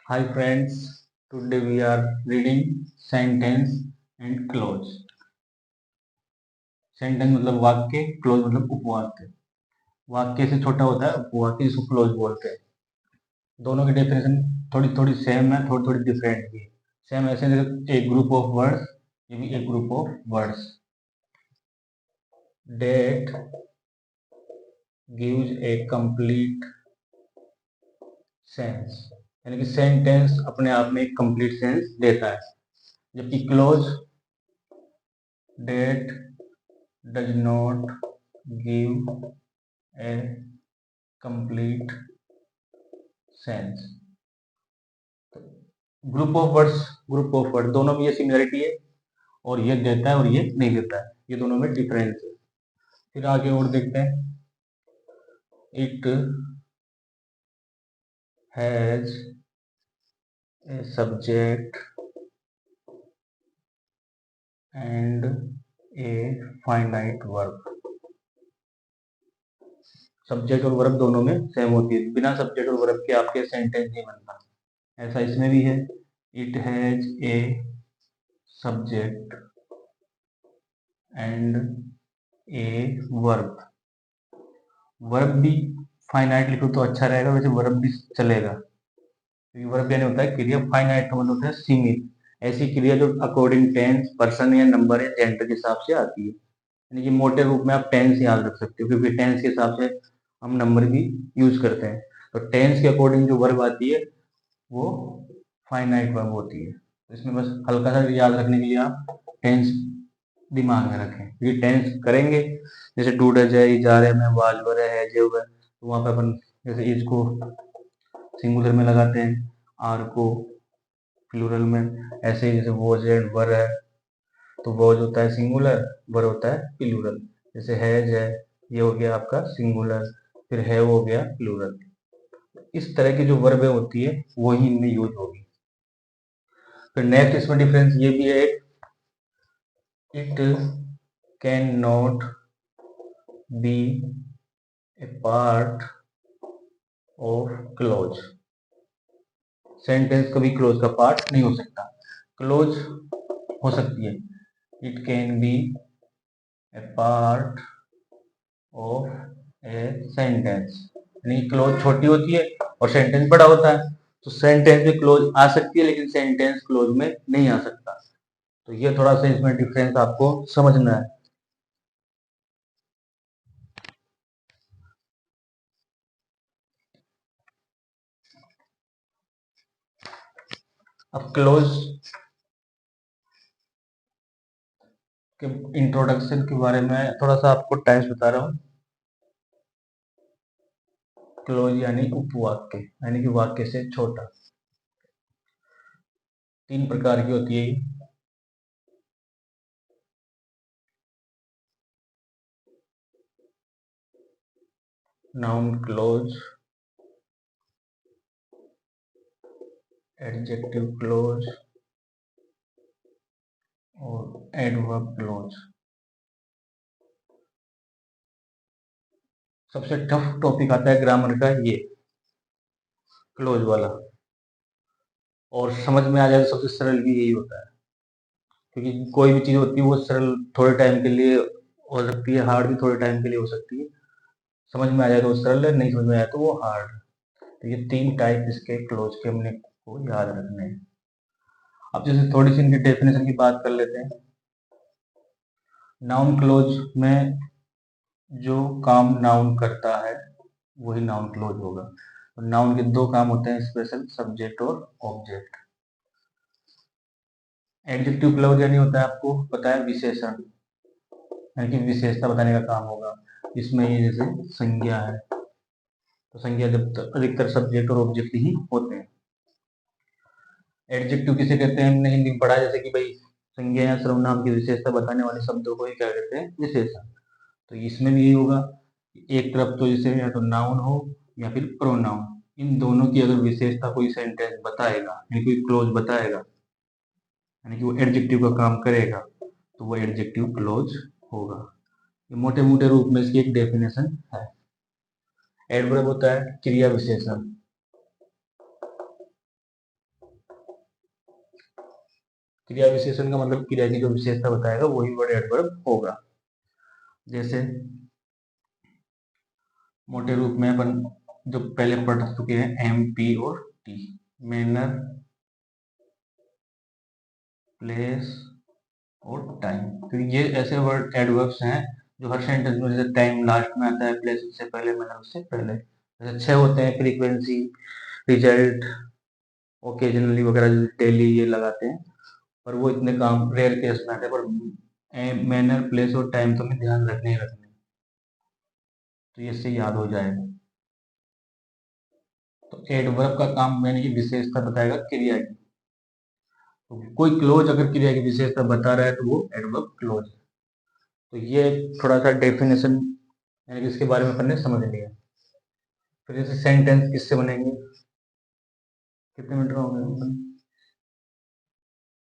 Hi friends, today we are reading sentence and clause. Sentence मतलब वाक्य, close मतलब उपवाक्य। वाक्य से छोटा होता है उपवाक्य, जिसको क्लोज बोलते हैं। दोनों की डेफिनेशन थोड़ी थोड़ी सेम है, थोड़ी थोड़ी डिफरेंट भी है। सेम ऐसे एक ग्रुप ऑफ वर्ड्स, ये भी एक group of words that gives A complete sense, यानी कि सेंटेंस अपने आप में एक कंप्लीट सेंस देता है, जबकि close date does not give a complete sense. Group of word दोनों में ये सिमिलरिटी है, और ये देता है और ये नहीं देता है, ये दोनों में डिफरेंस है। फिर आगे और देखते हैं। It has a subject and a finite verb. Subject और वर्ब दोनों में सेम होती है, बिना सब्जेक्ट और वर्ब के आपके सेंटेंस नहीं बनता। ऐसा इसमें भी है। It has a subject and a verb. Verb भी फाइनाइट लिखो तो अच्छा रहेगा, वैसे वर्ब भी चलेगा, क्योंकि वर्ब यानी होता है क्रिया, फाइनाइट का मतलब होता है सीमित। ऐसी क्रिया जो अकॉर्डिंग टेंस, पर्सन या नंबर या जेंडर के हिसाब से आती है। यानी कि मोटे रूप में आप टेंस याद रख सकते हो, क्योंकि टेंस के हिसाब से हम नंबर भी यूज करते हैं। तो टेंस के अकॉर्डिंग जो वर्ब आती है वो फाइनाइट वर्ब होती है। तो इसमें बस हल्का सा याद रखने के लिए आप टेंस दिमाग में रखें, क्योंकि टेंस करेंगे जैसे डूड है, जा रहे में, वाज वर है, जे है, तो वहां पे अपन जैसे इज को सिंगुलर में लगाते हैं, आर को प्लूरल में। ऐसे ही जैसे वॉज एंड वर है, तो वॉज होता है सिंगुलर, वर होता है प्लूरल। जैसे हैज है, ये हो गया आपका सिंगुलर, फिर हैव हो गया प्लूरल। इस तरह की जो वर्बें होती है वही इनमें यूज होगी। फिर नेक्स्ट इसमें डिफरेंस ये भी है, it can not be A part of close. Sentence कभी क्लोज का पार्ट नहीं हो सकता। क्लोज हो सकती है, it can be A part of a sentence, यानी क्लोज छोटी होती है और सेंटेंस बड़ा होता है। तो सेंटेंस में क्लोज आ सकती है, लेकिन सेंटेंस क्लोज में नहीं आ सकता। तो ये थोड़ा सा इसमें डिफरेंस आपको समझना है। अब क्लोज के इंट्रोडक्शन के बारे में थोड़ा सा आपको टाइप्स बता रहा हूँ। क्लोज यानी उपवाक्य, यानी कि वाक्य से छोटा। तीन प्रकार की होती है। नाउन क्लोज, एडजेक्टिव क्लोज और एडवर्ब क्लोज। सबसे टफ टॉपिक आता है ग्रामर का ये क्लोज वाला, और समझ में आ जाए तो सबसे सरल भी यही होता है, क्योंकि कोई भी चीज होती है वो सरल थोड़े टाइम के लिए हो सकती है, हार्ड भी थोड़े टाइम के लिए हो सकती है। समझ में आ जाए तो वो सरल है, नहीं समझ में आया तो वो हार्ड। तो ये तीन टाइप इसके क्लोज के हमने को याद रखने हैं। अब जैसे थोड़ी सी इनकी डेफिनेशन की बात कर लेते हैं। नाउन क्लोज में जो काम नाउन करता है वही नाउन क्लोज होगा। तो नाउन के दो काम होते हैं, स्पेशल, सब्जेक्ट और ऑब्जेक्ट। एडजेक्टिव क्लोज यानी होता है, आपको पता है, विशेषण, यानी कि विशेषता बताने का काम होगा। इसमें ये जैसे संज्ञा है, तो संज्ञा जब अधिकतर सब्जेक्ट और ऑब्जेक्ट ही होते हैं। एडजेक्टिव किसे कहते हैं, हमने हिंदी में पढ़ा, जैसे कि भाई संज्ञा या सर्वनाम की विशेषता बताने वाले शब्दों को ही क्या कहते हैं, विशेषण। तो इसमें भी यही होगा, एक तरफ तो जैसे या तो नाउन हो या फिर प्रोनाउन, इन दोनों की अगर विशेषता कोई सेंटेंस बताएगा, यानी कोई क्लोज बताएगा, यानी कि वो एडजेक्टिव का काम करेगा, तो वो एडजेक्टिव क्लोज होगा। ये मोटे मोटे रूप में इसकी एक डेफिनेशन है। एडवर्ब होता है क्रिया विशेषण, क्रिया विशेषण का मतलब क्रिया की जो विशेषता बताएगा वही वर्ड एडवर्ब होगा। जैसे मोटे रूप में अपन जो पहले पढ़ चुके हैं एम, पी और टी, मैनर, प्लेस और टाइम। तो ये ऐसे वर्ड एडवर्ब्स हैं जो हर सेंटेंस में, जैसे टाइम लास्ट में आता है, प्लेस उससे पहले, मैनर उससे पहले। जैसे 6 होते हैं, फ्रीक्वेंसी, रिजल्ट, ओकेजनली वगैरह, डेली ये लगाते हैं, पर वो इतने काम रेयर केस में आते हैं। पर मैनर, प्लेस और टाइम तो हमें ध्यान रखने ही रखने, तो ये इससे याद हो जाएगा। तो एडवर्ब का काम यानी कि विशेषता बताएगा क्रिया की। तो कोई क्लोज अगर क्रिया की विशेषता बता रहा है तो वो एडवर्ब क्लोज है। तो ये थोड़ा सा डेफिनेशन यानी कि इसके बारे में अपन ने समझ लिया। फिर जैसे सेंटेंस किससे बनेंगे, कितने मिनट में होंगे?